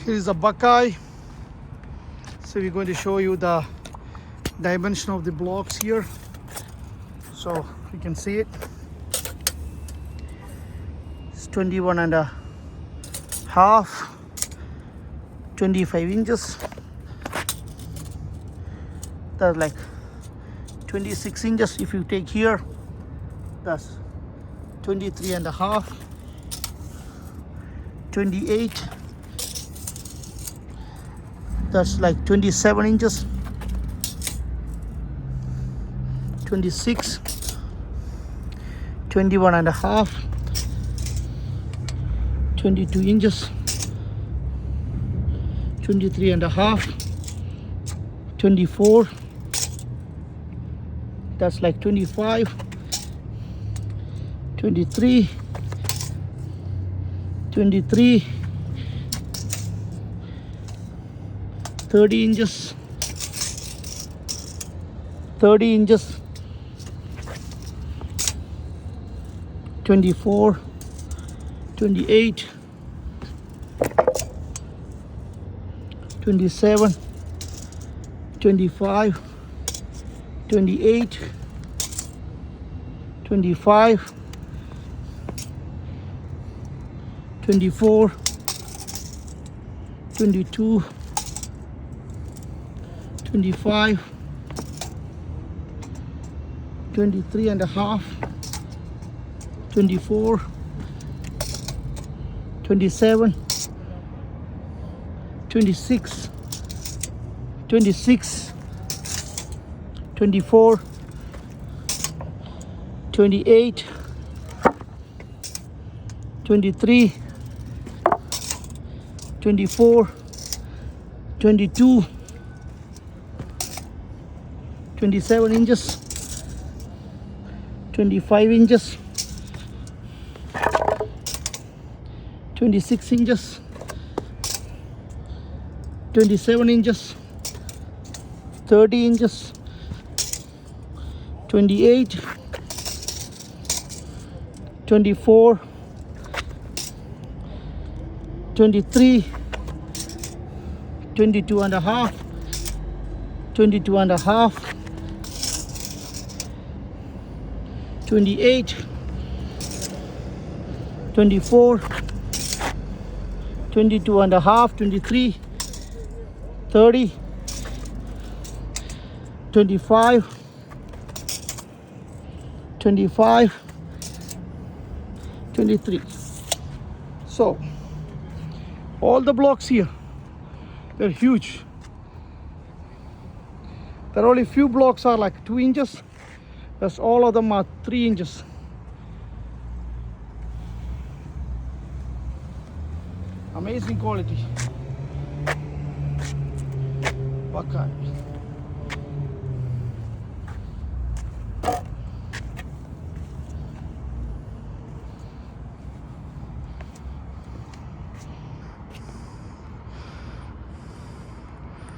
Here is a Buckeye. So we're going to show you the dimension of the blocks here. So you can see it. It's 21 and a half, 25 inches. That's like 26 inches. If you take here, that's 23 and a half, 28. That's like 27 inches, 26, 21 and a half, 22 inches, 23 and a half, 24. That's like 25, 23, 23, 30 inches, 30 inches, 24, 28, 27, 25, 28, 25, 24, 22, 25, 23 and a half, 24, 27, 26, 26, 24, 28, 23, 24, 22, 27 inches, 25 inches, 26 inches, 27 inches, 30 inches, 28, 24, 23, 22 and a half, 22 and a half, 28, 24, 22 and a half, 23, 30, 25, 25, 23. So all the blocks here, they're huge. There are only few blocks are like 2 inches. That's all of them are 3 inches. Amazing quality. Buckeye.